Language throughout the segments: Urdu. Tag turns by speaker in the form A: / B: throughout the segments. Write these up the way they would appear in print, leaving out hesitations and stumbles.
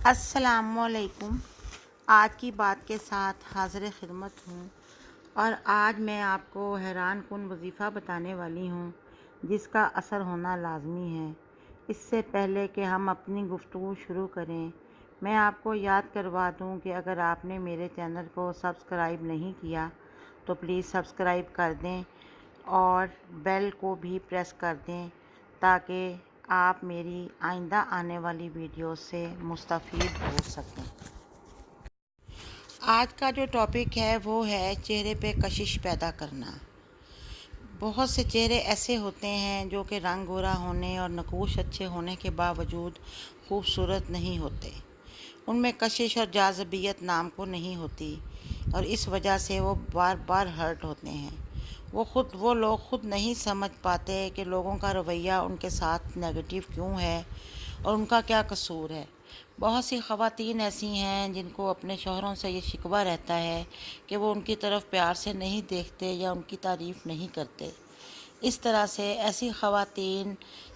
A: السلام علیکم۔ آج کی بات کے ساتھ حاضر خدمت ہوں اور آج میں آپ کو حیران کن وظیفہ بتانے والی ہوں جس کا اثر ہونا لازمی ہے۔ اس سے پہلے کہ ہم اپنی گفتگو شروع کریں، میں آپ کو یاد کروا دوں کہ اگر آپ نے میرے چینل کو سبسکرائب نہیں کیا تو پلیز سبسکرائب کر دیں اور بیل کو بھی پریس کر دیں تاکہ آپ میری آئندہ آنے والی ویڈیو سے مستفید ہو سکیں۔ آج کا جو ٹاپک ہے وہ ہے چہرے پہ کشش پیدا کرنا۔ بہت سے چہرے ایسے ہوتے ہیں جو کہ رنگ گورا ہونے اور نقوش اچھے ہونے کے باوجود خوبصورت نہیں ہوتے۔ ان میں کشش اور جاذبیت نام کو نہیں ہوتی اور اس وجہ سے وہ بار بار ہرٹ ہوتے ہیں۔ وہ لوگ خود نہیں سمجھ پاتے کہ لوگوں کا رویہ ان کے ساتھ نیگیٹو کیوں ہے اور ان کا کیا قصور ہے۔ بہت سی خواتین ایسی ہیں جن کو اپنے شوہروں سے یہ شکوہ رہتا ہے کہ وہ ان کی طرف پیار سے نہیں دیکھتے یا ان کی تعریف نہیں کرتے۔ اس طرح سے ایسی خواتین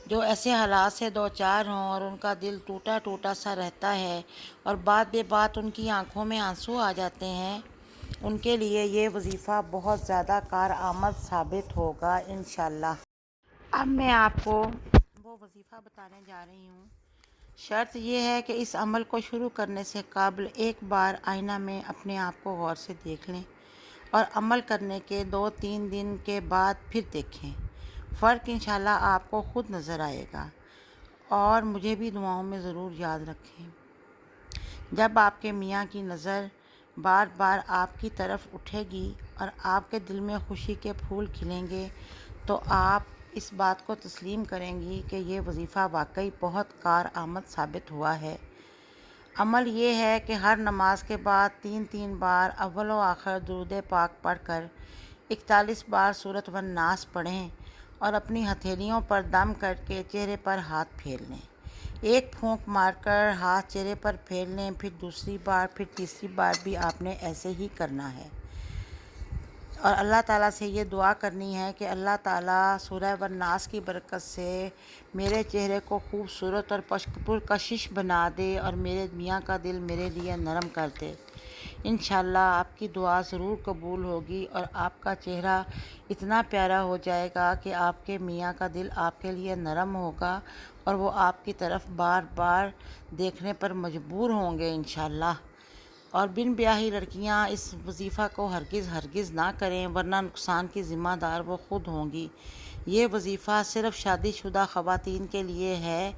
A: جو ایسے حالات سے دوچار ہوں اور ان کا دل ٹوٹا ٹوٹا سا رہتا ہے اور بات بے بات ان کی آنکھوں میں آنسو آ جاتے ہیں، ان کے لیے یہ وظیفہ بہت زیادہ کارآمد ثابت ہوگا انشاءاللہ۔ اب میں آپ کو وہ وظیفہ بتانے جا رہی ہوں۔ شرط یہ ہے کہ اس عمل کو شروع کرنے سے قبل ایک بار آئینہ میں اپنے آپ کو غور سے دیکھ لیں اور عمل کرنے کے 2-3 دن کے بعد پھر دیکھیں۔ فرق انشاءاللہ آپ کو خود نظر آئے گا اور مجھے بھی دعاؤں میں ضرور یاد رکھیں۔ جب آپ کے میاں کی نظر بار بار آپ کی طرف اٹھے گی اور آپ کے دل میں خوشی کے پھول کھلیں گے تو آپ اس بات کو تسلیم کریں گی کہ یہ وظیفہ واقعی بہت کارآمد ثابت ہوا ہے۔ عمل یہ ہے کہ ہر نماز کے بعد 3 بار اول و آخر درود پاک پڑھ کر 41 بار سورۃ والناس پڑھیں اور اپنی ہتھیلیوں پر دم کر کے چہرے پر ہاتھ پھیر لیں۔ ایک پھونک مار کر ہاتھ چہرے پر پھیر لیں، پھر دوسری بار، پھر تیسری بار بھی آپ نے ایسے ہی کرنا ہے اور اللہ تعالیٰ سے یہ دعا کرنی ہے کہ اللہ تعالیٰ سورہ والناس کی برکت سے میرے چہرے کو خوبصورت اور پرکشش بنا دے اور میرے میاں کا دل میرے لیے نرم کر دے۔ انشاءاللہ آپ کی دعا ضرور قبول ہوگی اور آپ کا چہرہ اتنا پیارا ہو جائے گا کہ آپ کے میاں کا دل آپ کے لیے نرم ہوگا اور وہ آپ کی طرف بار بار دیکھنے پر مجبور ہوں گے انشاءاللہ۔ اور بن بیاہی لڑکیاں اس وظیفہ کو ہرگز نہ کریں ورنہ نقصان کی ذمہ دار وہ خود ہوں گی۔ یہ وظیفہ صرف شادی شدہ خواتین کے لیے ہے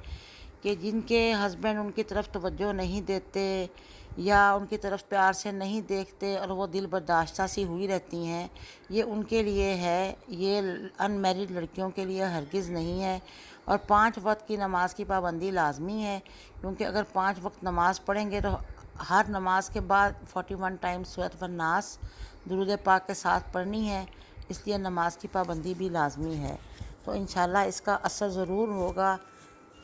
A: کہ جن کے ہسبینڈ ان کی طرف توجہ نہیں دیتے یا ان کی طرف پیار سے نہیں دیکھتے اور وہ دل برداشتہ سی ہوئی رہتی ہیں، یہ ان کے لیے ہے۔ یہ ان میرڈ لڑکیوں کے لیے ہرگز نہیں ہے۔ اور 5 وقت کی نماز کی پابندی لازمی ہے، کیونکہ اگر 5 وقت نماز پڑھیں گے تو ہر نماز کے بعد 41 ٹائم سورۃ والناس درود پاک کے ساتھ پڑھنی ہے، اس لیے نماز کی پابندی بھی لازمی ہے۔ تو انشاءاللہ اس کا اثر ضرور ہوگا،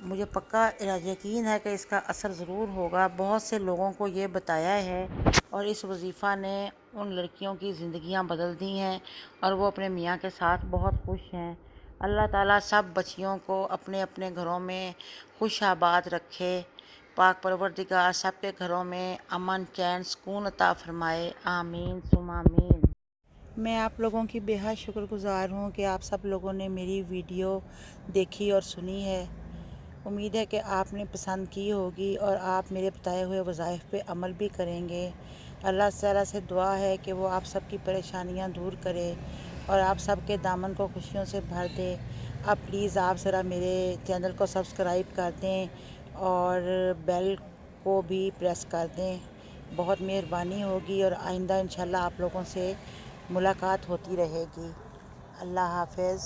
A: مجھے پکا یقین ہے کہ اس کا اثر ضرور ہوگا۔ بہت سے لوگوں کو یہ بتایا ہے اور اس وظیفہ نے ان لڑکیوں کی زندگیاں بدل دی ہیں اور وہ اپنے میاں کے ساتھ بہت خوش ہیں۔ اللہ تعالیٰ سب بچیوں کو اپنے اپنے گھروں میں خوش آباد رکھے۔ پاک پروردگار سب کے گھروں میں امن، چین، سکون عطا فرمائے، آمین ثم آمین۔ میں آپ لوگوں کی بے حد شکر گزار ہوں کہ آپ سب لوگوں نے میری ویڈیو دیکھی اور سنی ہے۔ امید ہے کہ آپ نے پسند کی ہوگی اور آپ میرے بتائے ہوئے وظائف پہ عمل بھی کریں گے۔ اللہ تعالیٰ سے دعا ہے کہ وہ آپ سب کی پریشانیاں دور کرے اور آپ سب کے دامن کو خوشیوں سے بھر دے۔ اب پلیز آپ ذرا میرے چینل کو سبسکرائب کر دیں اور بیل کو بھی پریس کر دیں، بہت مہربانی ہوگی اور آئندہ انشاءاللہ آپ لوگوں سے ملاقات ہوتی رہے گی۔ اللہ حافظ۔